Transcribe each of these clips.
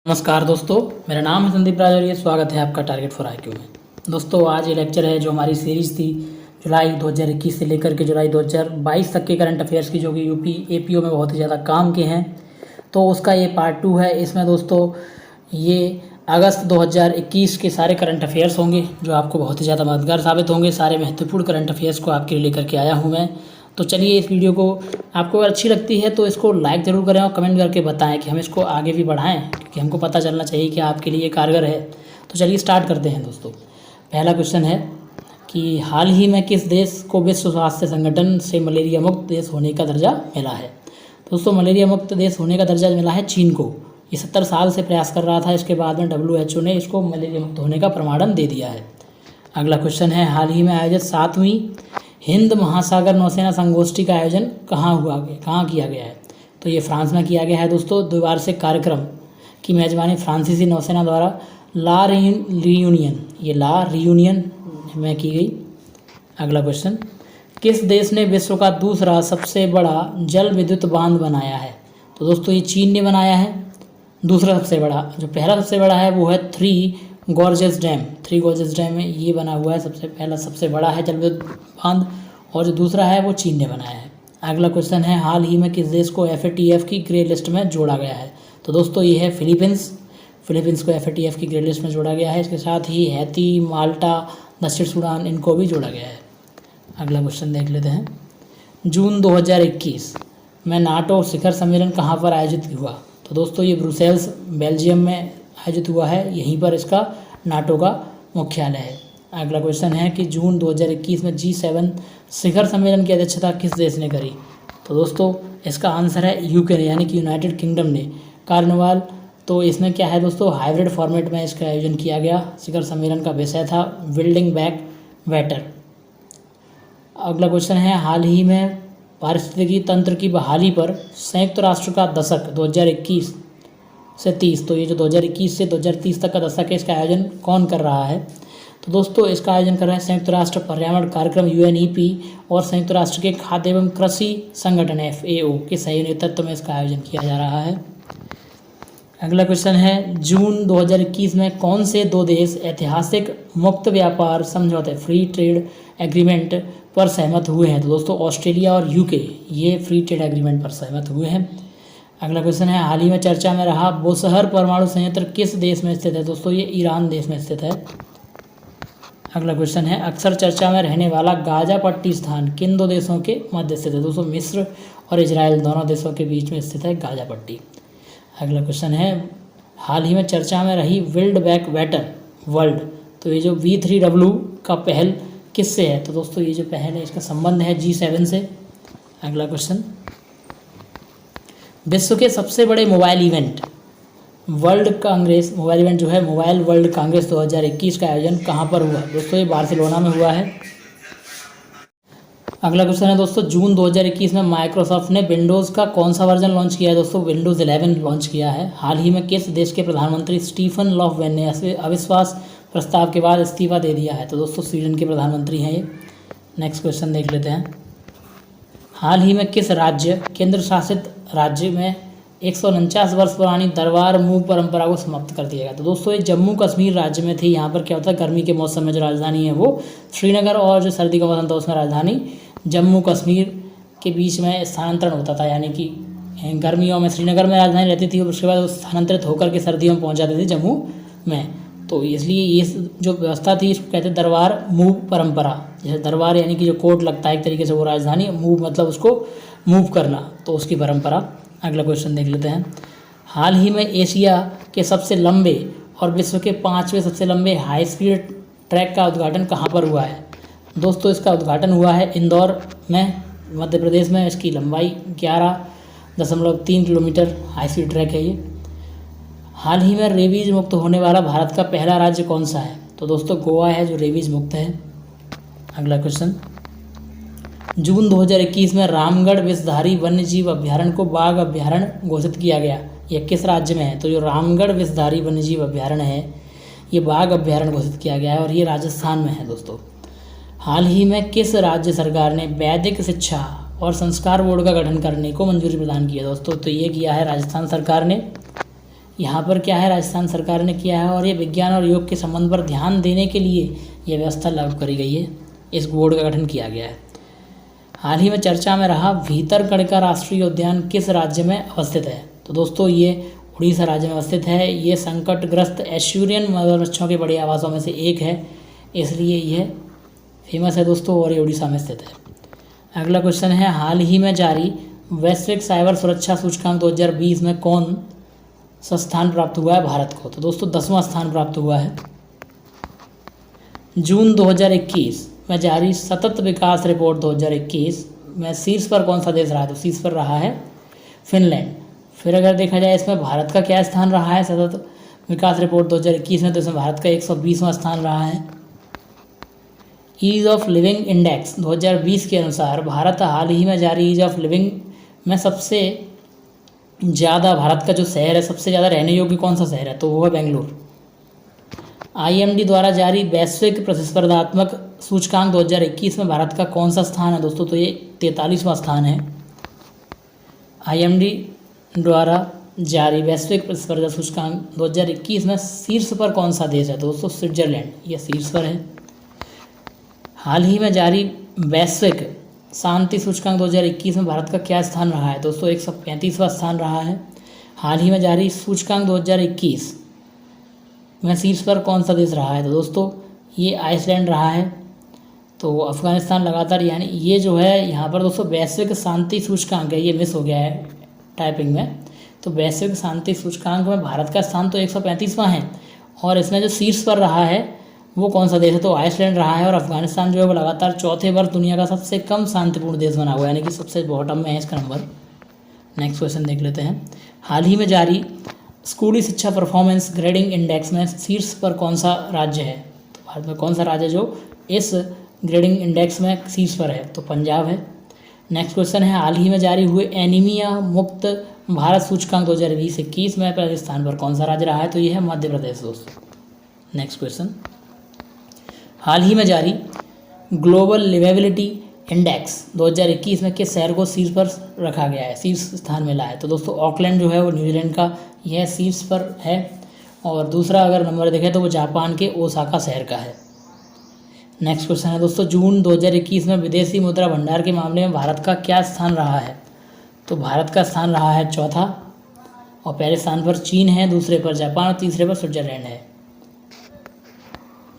नमस्कार दोस्तों, मेरा नाम है संदीप राज और ये स्वागत है आपका टारगेट फॉर आईक्यू में। दोस्तों, आज ये लेक्चर है जो हमारी सीरीज़ थी जुलाई 2021 से लेकर के जुलाई 2022 तक के करंट अफेयर्स की, जो कि यूपी एपीओ में बहुत ही ज़्यादा काम के हैं। तो उसका ये पार्ट 2 है। इसमें दोस्तों ये अगस्त 2021 के सारे करंट अफेयर्स होंगे जो आपको बहुत ही ज़्यादा मददगार साबित होंगे। सारे महत्वपूर्ण करंट अफेयर्स को आपके लिए लेकर के आया हूँ मैं। तो चलिए, इस वीडियो को आपको अगर अच्छी लगती है तो इसको लाइक ज़रूर करें और कमेंट करके बताएं कि हम इसको आगे भी बढ़ाएं, क्योंकि हमको पता चलना चाहिए कि आपके लिए कारगर है। तो चलिए स्टार्ट करते हैं दोस्तों। पहला क्वेश्चन है कि हाल ही में किस देश को विश्व स्वास्थ्य संगठन से मलेरिया मुक्त देश होने का दर्जा मिला है? दोस्तों, मलेरिया मुक्त देश होने का दर्जा मिला है चीन को। ये 70 साल से प्रयास कर रहा था। इसके बाद में WHO ने इसको मलेरिया मुक्त होने का प्रमाणन दे दिया है। अगला क्वेश्चन है, हाल ही में आयोजित 7वीं हिंद महासागर नौसेना संगोष्ठी का आयोजन कहाँ किया गया है? तो ये फ्रांस में किया गया है दोस्तों। द्विवार्षिक कार्यक्रम की मेजबानी फ्रांसीसी नौसेना द्वारा ला रियूनियन में की गई। अगला क्वेश्चन, किस देश ने विश्व का दूसरा सबसे बड़ा जल विद्युत बांध बनाया है? तो दोस्तों ये चीन ने बनाया है। दूसरा सबसे बड़ा, जो पहला सबसे बड़ा है वो है थ्री गॉर्जेस डैम में ये बना हुआ है। सबसे बड़ा है जल विद्युत बांध, और जो दूसरा है वो चीन ने बनाया है। अगला क्वेश्चन है, हाल ही में किस देश को FATF की ग्रे लिस्ट में जोड़ा गया है? तो दोस्तों ये है फिलीपींस को FATF की ग्रे लिस्ट में जोड़ा गया है। इसके साथ ही हैती, माल्टा, दक्षिण सूडान, इनको भी जोड़ा गया है। अगला क्वेश्चन देख लेते हैं, जून 2021 में नाटो शिखर सम्मेलन कहाँ पर आयोजित हुआ? तो दोस्तों ये ब्रुसेल्स बेल्जियम में आयोजित हुआ है। यहीं पर इसका नाटो का मुख्यालय है। अगला क्वेश्चन है कि जून 2021 में G7 शिखर सम्मेलन की अध्यक्षता किस देश ने करी? तो दोस्तों इसका आंसर है यूके ने, यानी कि यूनाइटेड किंगडम ने। कार्निवाल, तो इसमें क्या है दोस्तों, हाइब्रिड फॉर्मेट में इसका आयोजन किया गया। शिखर सम्मेलन का विषय था बिल्डिंग बैक बेटर। अगला क्वेश्चन है, हाल ही में पारिस्थितिकी तंत्र की बहाली पर संयुक्त राष्ट्र का दशक 2021 से 30, तो ये जो 2021 से 2030 तक का दशक है, इसका आयोजन कौन कर रहा है? तो दोस्तों इसका आयोजन कर रहा है संयुक्त राष्ट्र पर्यावरण कार्यक्रम UNEP और संयुक्त राष्ट्र के खाद्य एवं कृषि संगठन FAO के सही नेतृत्व में इसका आयोजन किया जा रहा है। अगला क्वेश्चन है, जून 2021 में कौन से दो देश ऐतिहासिक मुक्त व्यापार समझौते फ्री ट्रेड एग्रीमेंट पर सहमत हुए हैं? तो दोस्तों ऑस्ट्रेलिया और UK ये फ्री ट्रेड एग्रीमेंट पर सहमत हुए हैं। अगला क्वेश्चन है, हाल ही में चर्चा में रहा बोसहर परमाणु संयंत्र किस देश में स्थित है? दोस्तों ये ईरान देश में स्थित है। अगला क्वेश्चन है, अक्सर चर्चा में रहने वाला गाजा पट्टी स्थान किन दो देशों के मध्य स्थित है? दोस्तों मिस्र और इजराइल दोनों देशों के बीच में स्थित है गाजा पट्टी। अगला क्वेश्चन है, हाल ही में चर्चा में रही बिल्ड बैक बेटर वर्ल्ड, तो ये जो V3W का पहल किससे है? तो दोस्तों ये जो पहल है इसका संबंध है G7 से। अगला क्वेश्चन, विश्व के सबसे बड़े mobile event mobile world Congress 2021 का आयोजन कहाँ पर हुआ? दोस्तों ये बार्सिलोना में हुआ है। अगला क्वेश्चन है दोस्तों, जून 2021 में माइक्रोसॉफ्ट ने विंडोज़ का कौन सा वर्जन लॉन्च किया है? दोस्तों विंडोज़ 11 लॉन्च किया है। हाल ही में किस देश के प्रधानमंत्री स्टीफन लॉफवेन ने अविश्वास प्रस्ताव के बाद इस्तीफा दे दिया है? तो दोस्तों स्वीडन के प्रधानमंत्री हैं ये। नेक्स्ट क्वेश्चन देख लेते हैं, हाल ही में किस राज्य केंद्र शासित राज्य में 149 वर्ष पुरानी दरबार मूव परंपरा को समाप्त कर दिया गया? तो दोस्तों ये जम्मू कश्मीर राज्य में थी। यहाँ पर क्या होता है, गर्मी के मौसम में जो राजधानी है वो श्रीनगर, और जो सर्दी का मौसम था उसमें राजधानी जम्मू कश्मीर के बीच में स्थानांतरण होता था। यानी कि गर्मियों में श्रीनगर में राजधानी रहती थी और उसके बाद वो स्थानांतरित होकर के सर्दियों में पहुँच जाती थी जम्मू में। तो इसलिए ये जो व्यवस्था थी इसको कहते हैं दरबार मूव परंपरा। जैसे दरबार यानी कि जो कोर्ट लगता है एक तरीके से, वो राजधानी, मूव मतलब उसको मूव करना, तो उसकी परंपरा। अगला क्वेश्चन देख लेते हैं, हाल ही में एशिया के सबसे लंबे और विश्व के 5वें सबसे लंबे हाई स्पीड ट्रैक का उद्घाटन कहाँ पर हुआ है? दोस्तों इसका उद्घाटन हुआ है इंदौर में, मध्य प्रदेश में। इसकी लंबाई 11.3 किलोमीटर हाई स्पीड ट्रैक है ये। हाल ही में रेबीज मुक्त होने वाला भारत का पहला राज्य कौन सा है? तो दोस्तों गोवा है जो रेबीज मुक्त है। अगला क्वेश्चन, जून 2021 में रामगढ़ विषधारी वन्यजीव अभ्यारण्य को बाघ अभ्यारण्य घोषित किया गया। यह किस राज्य में है? तो जो रामगढ़ विषधारी वन्यजीव अभ्यारण्य है ये बाघ अभ्यारण्य घोषित किया गया है और ये राजस्थान में है दोस्तों। हाल ही में किस राज्य सरकार ने वैदिक शिक्षा और संस्कार बोर्ड का गठन करने को मंजूरी प्रदान की है? दोस्तों तो ये किया है राजस्थान सरकार ने। यहाँ पर क्या है, राजस्थान सरकार ने किया है और ये विज्ञान और योग के संबंध पर ध्यान देने के लिए ये व्यवस्था लागू करी गई है। इस बोर्ड का गठन किया गया है। हाल ही में चर्चा में रहा भीतरकनिका राष्ट्रीय उद्यान किस राज्य में अवस्थित है? तो दोस्तों ये उड़ीसा राज्य में अवस्थित है। ये संकटग्रस्त एश्यूरियन मगरमच्छों के बड़े आवासों में से एक है, इसलिए यह फेमस है दोस्तों, और ये उड़ीसा में स्थित है। अगला क्वेश्चन है, हाल ही में जारी वैश्विक साइबर सुरक्षा सूचकांक 2020 में कौन सा स्थान प्राप्त हुआ है भारत को? तो दोस्तों 10वां स्थान प्राप्त हुआ है। जून 2021 में जारी सतत विकास रिपोर्ट 2021 में शीर्ष पर कौन सा देश रहा है? तो शीर्ष पर रहा है फिनलैंड। फिर अगर देखा जाए इसमें भारत का क्या स्थान रहा है सतत विकास रिपोर्ट 2021 में, तो इसमें भारत का 120वां स्थान रहा है। ईज ऑफ लिविंग इंडेक्स 2020 के अनुसार भारत हाल ही में जारी ईज ऑफ लिविंग में सबसे ज़्यादा, भारत का जो शहर है सबसे ज़्यादा रहने योग्य कौन सा शहर है? तो वो है बेंगलुरु। IMD द्वारा जारी वैश्विक प्रतिस्पर्धात्मक सूचकांक 2021 में भारत का कौन सा स्थान है दोस्तों? तो ये 43वां स्थान है। IMD द्वारा जारी वैश्विक प्रतिस्पर्धा सूचकांक 2021 में शीर्ष पर कौन सा देश है? दोस्तों स्विट्जरलैंड, यह शीर्ष पर है। हाल ही में जारी वैश्विक शांति सूचकांक 2021 में भारत का क्या स्थान रहा है? दोस्तों 135वां स्थान रहा है। हाल ही में जारी सूचकांक 2021 में शीर्ष पर कौन सा देश रहा है? तो दोस्तों ये आइसलैंड रहा है। तो अफगानिस्तान लगातार, यानी ये जो है यहाँ पर दोस्तों वैश्विक शांति सूचकांक है, ये मिस हो गया है टाइपिंग में। तो वैश्विक शांति सूचकांक में भारत का स्थान तो 135वां है, और इसमें जो शीर्ष पर रहा है वो कौन सा देश है? तो आइसलैंड रहा है। और अफगानिस्तान जो है वो लगातार चौथे वर्ष दुनिया का सबसे कम शांतिपूर्ण देश बना हुआ है, यानी कि सबसे बॉटम में है इसका नंबर। नेक्स्ट क्वेश्चन देख लेते हैं। हाल ही में जारी स्कूली शिक्षा परफॉर्मेंस ग्रेडिंग इंडेक्स में शीर्ष पर कौन सा राज्य है? तो भारत में कौन सा राज्य जो इस ग्रेडिंग इंडेक्स में शीर्ष पर है? तो पंजाब है। नेक्स्ट क्वेश्चन है, हाल ही में जारी हुए एनीमिया मुक्त भारत सूचकांक 2020-21 में पहले स्थान पर कौन सा राज्य रहा है? तो यह है मध्य प्रदेश दोस्तों। नेक्स्ट क्वेश्चन, हाल ही में जारी ग्लोबल लिवेबिलिटी इंडेक्स 2021 में किस शहर को शीर्ष पर रखा गया है, शीर्ष स्थान मिला है? तो दोस्तों ऑकलैंड जो है वो न्यूजीलैंड का, यह शीर्ष पर है। और दूसरा अगर नंबर देखें तो वो जापान के ओसाका शहर का है। नेक्स्ट क्वेश्चन है दोस्तों, जून 2021 में विदेशी मुद्रा भंडार के मामले में भारत का क्या स्थान रहा है? तो भारत का स्थान रहा है चौथा, और पहले स्थान पर चीन है, दूसरे पर जापान और तीसरे पर स्विट्जरलैंड है।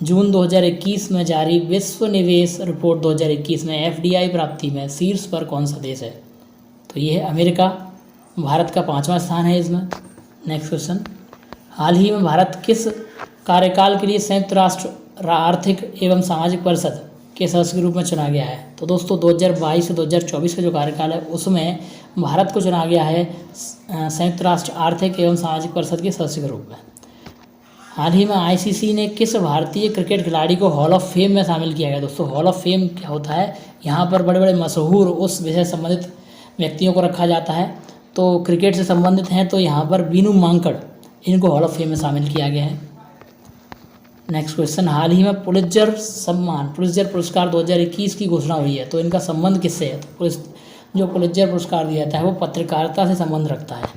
जून 2021 में जारी विश्व निवेश रिपोर्ट 2021 में FDI प्राप्ति में शीर्ष पर कौन सा देश है? तो ये है अमेरिका। भारत का 5वां स्थान है इसमें। नेक्स्ट क्वेश्चन, हाल ही में भारत किस कार्यकाल के लिए संयुक्त राष्ट्र आर्थिक एवं सामाजिक परिषद के सदस्य के रूप में चुना गया है? तो दोस्तों 2022 से 2024 का जो कार्यकाल है उसमें भारत को चुना गया है संयुक्त राष्ट्र आर्थिक एवं सामाजिक परिषद के सदस्य के रूप में। हाल ही में ICC ने किस भारतीय क्रिकेट खिलाड़ी को हॉल ऑफ फेम में शामिल किया गया? दोस्तों हॉल ऑफ फेम क्या होता है, यहाँ पर बड़े बड़े मशहूर उस विषय संबंधित व्यक्तियों को रखा जाता है। तो क्रिकेट से संबंधित हैं तो यहाँ पर बीनू मांकड़, इनको हॉल ऑफ फेम में शामिल किया गया है। नेक्स्ट क्वेश्चन, हाल ही में पुलित्जर पुरस्कार 2021 की घोषणा हुई है, तो इनका संबंध किससे है? तो जो पुलित्जर पुरस्कार दिया जाता है वो पत्रकारिता से संबंध रखता है,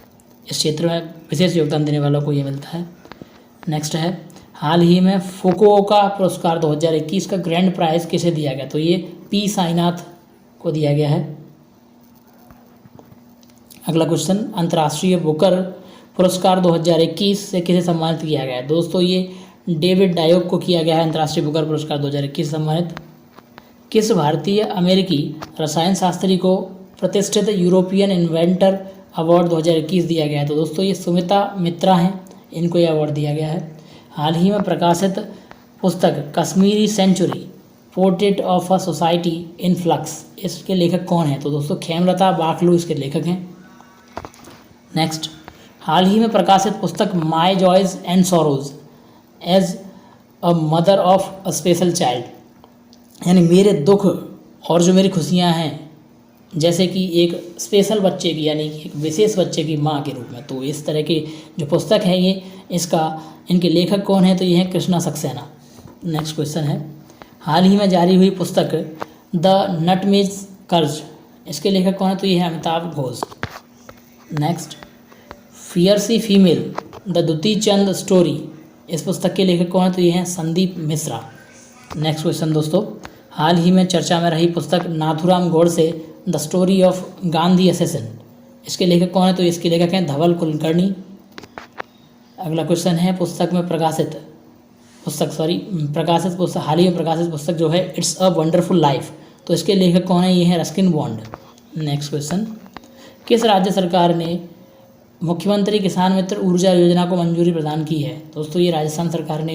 इस क्षेत्र में विशेष योगदान देने वालों को ये मिलता है। नेक्स्ट है, हाल ही में फुकुओका पुरस्कार 2021 का ग्रैंड प्राइज किसे दिया गया? तो ये P साईनाथ को दिया गया है। अगला क्वेश्चन, अंतर्राष्ट्रीय बुकर पुरस्कार 2021 से किसे सम्मानित किया गया है? दोस्तों ये डेविड डायोक को किया गया है अंतर्राष्ट्रीय बुकर पुरस्कार 2021 सम्मानित। किस भारतीय अमेरिकी रसायन शास्त्री को प्रतिष्ठित यूरोपियन इन्वेंटर अवार्ड 2021 दिया गया है? तो दोस्तों ये सुमिता मित्रा हैं, इनको यह अवार्ड दिया गया है। हाल ही में प्रकाशित पुस्तक Kashmiri century portrait of a society in flux, इसके लेखक कौन है? तो दोस्तों खेमलता बाखलू इसके लेखक हैं। नेक्स्ट, हाल ही में प्रकाशित पुस्तक my joys and sorrows as a mother of a special child, यानी मेरे दुख और जो मेरी खुशियाँ हैं जैसे कि एक स्पेशल बच्चे की, यानी कि एक विशेष बच्चे की माँ के रूप में। तो इस तरह की जो पुस्तक है ये, इनके लेखक कौन है? तो ये है कृष्णा सक्सेना। नेक्स्ट क्वेश्चन है, हाल ही में जारी हुई पुस्तक द नटमेज कर्ज, इसके लेखक कौन है? तो ये है Amitav Ghosh. Next, fiercely female the Dutee Chand story, इस पुस्तक के लेखक कौन है? तो ये हैं संदीप मिश्रा। नेक्स्ट क्वेश्चन दोस्तों, हाल ही में चर्चा में रही पुस्तक Nathuram Godse the story of Gandhi assassin, इसके लेखक कौन है? तो इसके लेखक हैं धवल कुलकर्णी। अगला क्वेश्चन है पुस्तक में प्रकाशित पुस्तक हाल ही में प्रकाशित पुस्तक जो है इट्स अ वंडरफुल लाइफ, तो इसके लेखक कौन है? ये है रस्किन बॉन्ड। नेक्स्ट क्वेश्चन, किस राज्य सरकार ने मुख्यमंत्री किसान मित्र ऊर्जा योजना को मंजूरी प्रदान की है? दोस्तों ये राजस्थान सरकार ने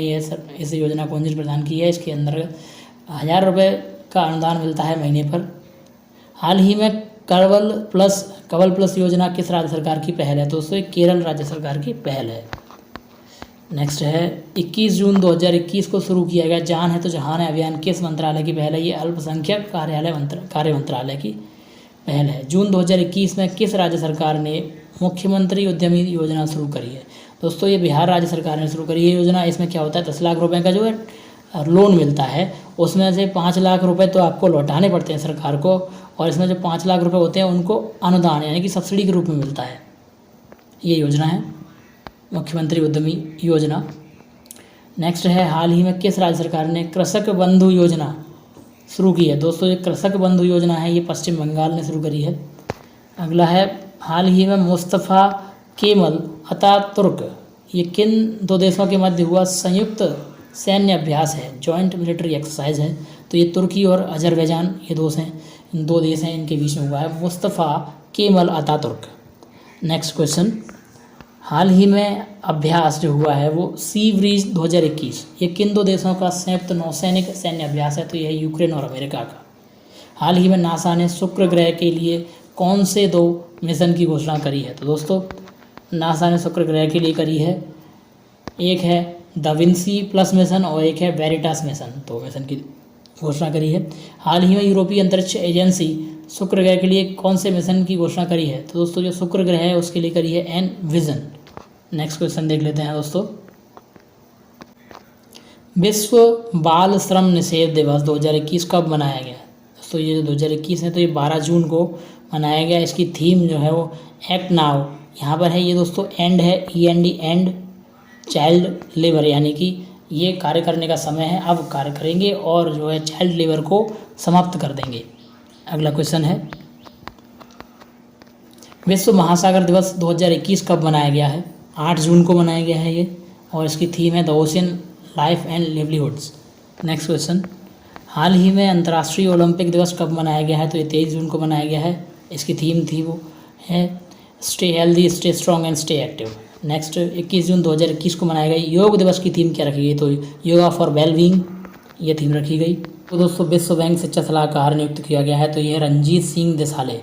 इस योजना को मंजूरी प्रदान की है। इसके अंदर 1000 रुपये का अनुदान मिलता है महीने पर। हाल ही में कवल प्लस योजना किस राज्य सरकार की पहल है? दोस्तों ये केरल राज्य सरकार की पहल है। नेक्स्ट है 21 जून 2021 को शुरू किया गया जान है तो जहान है अभियान किस मंत्रालय की पहल है? ये अल्पसंख्यक कार्य मंत्रालय की पहल है। जून 2021 में किस राज्य सरकार ने मुख्यमंत्री उद्यमी योजना शुरू करी है? दोस्तों ये बिहार राज्य सरकार ने शुरू करी है योजना। इसमें क्या होता है, 10 लाख रुपए का जो है लोन मिलता है, उसमें से 5 लाख रुपए तो आपको लौटाने पड़ते हैं सरकार को, और इसमें जो 5 लाख रुपए होते हैं उनको अनुदान यानी कि सब्सिडी के रूप में मिलता है। ये योजना है मुख्यमंत्री उद्यमी योजना। नेक्स्ट है हाल ही में किस राज्य सरकार ने कृषक बंधु योजना शुरू की है? दोस्तों ये कृषक बंधु योजना है, ये पश्चिम बंगाल ने शुरू करी है। अगला है हाल ही में मुस्तफ़ा केमल अतातुर्क, ये किन दो देशों के मध्य हुआ संयुक्त सैन्य अभ्यास है? जॉइंट मिलिट्री एक्सरसाइज है। तो ये तुर्की और अजरबैजान ये दो देश हैं, इनके बीच में हुआ है Mustafa Kemal Ataturk. Next question, हाल ही में अभ्यास जो हुआ है वो सी ब्रीज 2021, ये किन दो देशों का संयुक्त नौसैनिक सैन्य अभ्यास है? तो यह यूक्रेन और अमेरिका का। हाल ही में नासा ने शुक्र ग्रह के लिए कौन से 2 मिशन की घोषणा करी है? तो दोस्तों नासा ने शुक्र ग्रह के लिए करी है, एक है दा विंसी प्लस मिशन और एक है वेरिटास मिशन, 2 मिशन की घोषणा करी है। हाल ही में यूरोपीय अंतरिक्ष एजेंसी शुक्र ग्रह के लिए कौन से मिशन की घोषणा करी है? तो दोस्तों जो शुक्र ग्रह है उसके लिए करी है एनविजन। नेक्स्ट क्वेश्चन देख लेते हैं दोस्तों, विश्व बाल श्रम निषेध दिवस 2021 कब मनाया गया? दोस्तों ये जो 2021 है तो ये 12 जून को मनाया गया। इसकी थीम जो है वो एक्ट नाउ, यहाँ पर है ये दोस्तों एंड है, END एंड चाइल्ड लेबर, यानी कि ये कार्य करने का समय है, अब कार्य करेंगे और जो है चाइल्ड लेबर को समाप्त कर देंगे। अगला क्वेश्चन है विश्व महासागर दिवस 2021 कब मनाया गया है? 8 जून को मनाया गया है ये, और इसकी थीम है the ocean life and livelihoods. Next question, हाल ही में अंतर्राष्ट्रीय ओलंपिक दिवस कब मनाया गया है? तो ये 23 जून को मनाया गया है। इसकी थीम थी वो है stay healthy, stay strong and stay active. Next 21 जून 2021 को मनाया गया। योग दिवस की थीम क्या रखी गई? तो योगा फॉर वेलबींग ये थीम रखी गई। तो दोस्तों विश्व बैंक शिक्षा सलाहकार नियुक्त किया गया है, तो यह रणजीत सिंह देसाले।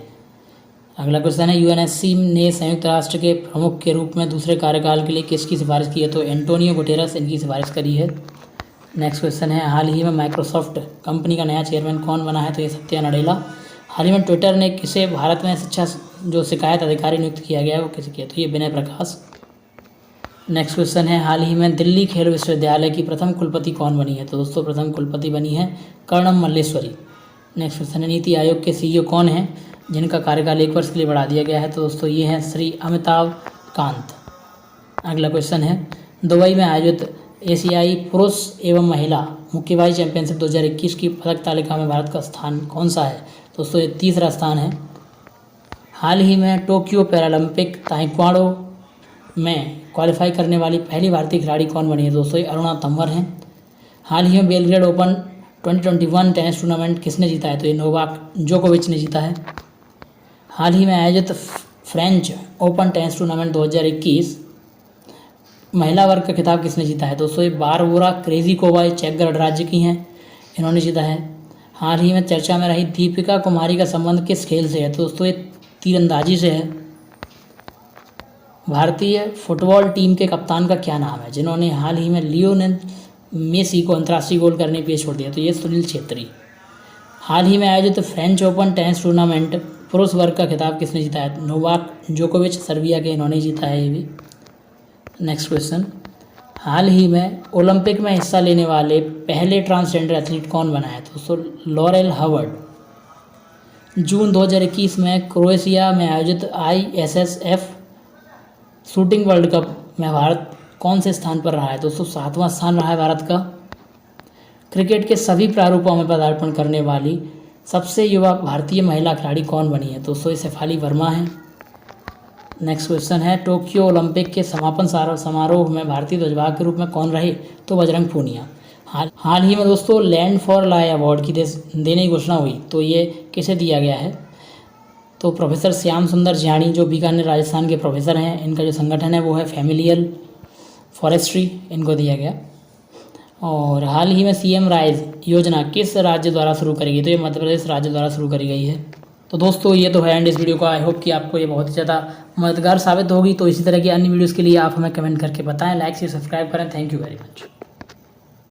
अगला क्वेश्चन है UNSC ने संयुक्त राष्ट्र के प्रमुख के रूप में दूसरे कार्यकाल के लिए किसकी सिफारिश की है? तो एंटोनियो गुटेरस इनकी सिफारिश करी है। नेक्स्ट क्वेश्चन है हाल ही में माइक्रोसॉफ्ट कंपनी का नया चेयरमैन कौन बना है? तो ये सत्या नडेला। हाल ही में ट्विटर ने किसे भारत में जो शिकायत अधिकारी नियुक्त किया गया है वो किसे किया? तो ये विनय प्रकाश। नेक्स्ट क्वेश्चन है हाल ही में दिल्ली खेल विश्वविद्यालय की प्रथम कुलपति कौन बनी है? तो दोस्तों प्रथम कुलपति बनी है कर्णम मल्लेश्वरी। नेक्स्ट क्वेश्चन है नीति आयोग के CEO कौन हैं जिनका कार्यकाल 1 वर्ष के लिए बढ़ा दिया गया है? तो दोस्तों ये हैं श्री अमिताभ कांत। अगला क्वेश्चन है दुबई में आयोजित एशियाई पुरुष एवं महिला मुक्केबाजी चैंपियनशिप 2021 की पदक तालिका में भारत का स्थान कौन सा है? दोस्तों ये 3रा स्थान है। हाल ही में टोक्यो पैरालंपिक ताइक्वांडो में क्वालिफाई करने वाली पहली भारतीय खिलाड़ी कौन बनी है? दोस्तों ये अरुणा तंवर हैं। हाल ही में बेलग्रेड ओपन 2021 टेनिस टूर्नामेंट किसने जीता है? तो ये नोवाक जोकोविच ने जीता है। हाल ही में आयोजित फ्रेंच ओपन टेनिस टूर्नामेंट 2021 महिला वर्ग का खिताब किसने जीता है? दोस्तों ये बारबोरा क्रेजिकोवा चेक गणराज्य की हैं, इन्होंने जीता है। हाल ही में चर्चा में रही दीपिका कुमारी का संबंध किस खेल से है? तो दोस्तों ये तीरंदाजी से है। भारतीय फुटबॉल टीम के कप्तान का क्या नाम है जिन्होंने हाल ही में लियोनेल मेसी को अंतर्राष्ट्रीय गोल करने पे छोड़ दिया? तो ये सुनील छेत्री। हाल ही में आयोजित फ्रेंच ओपन टेनिस टूर्नामेंट पुरुष वर्ग का खिताब किसने जीता है? नोवाक जोकोविच सर्बिया के, इन्होंने जीता है ये भी। नेक्स्ट क्वेश्चन, हाल ही में ओलंपिक में हिस्सा लेने वाले पहले ट्रांसजेंडर एथलीट कौन बना है? तो लॉरेल हवर्ड। जून 2021 में क्रोएशिया में आयोजित ISSF शूटिंग वर्ल्ड कप में भारत कौन से स्थान पर रहा है? दोस्तों 7वां स्थान रहा है भारत का। क्रिकेट के सभी प्रारूपों में पदार्पण करने वाली सबसे युवा भारतीय महिला खिलाड़ी कौन बनी है? दोस्तों ये शेफाली वर्मा है। नेक्स्ट क्वेश्चन है, टोक्यो ओलंपिक के समापन समारोह में भारतीय ध्वजवाहक के रूप में कौन रहे? तो बजरंग पूनिया। हाल ही में दोस्तों लैंड फॉर लाई अवार्ड की देने की घोषणा हुई, तो ये किसे दिया गया है? तो प्रोफेसर श्याम सुंदर जियाणी जो बीकानेर राजस्थान के प्रोफेसर हैं, इनका जो संगठन है वो है फैमिलियल फॉरेस्ट्री, इनको दिया गया। और हाल ही में सीएम राइज योजना किस राज्य द्वारा शुरू करी गई? तो ये मध्य प्रदेश राज्य द्वारा शुरू करी गई है। तो दोस्तों ये तो है एंड इस वीडियो का। आई होप कि आपको ये बहुत ही ज़्यादा मददगार साबित होगी। तो इसी तरह की अन्य वीडियोज़ के लिए आप हमें कमेंट करके बताएं, लाइक से सब्सक्राइब करें। Thank you very much.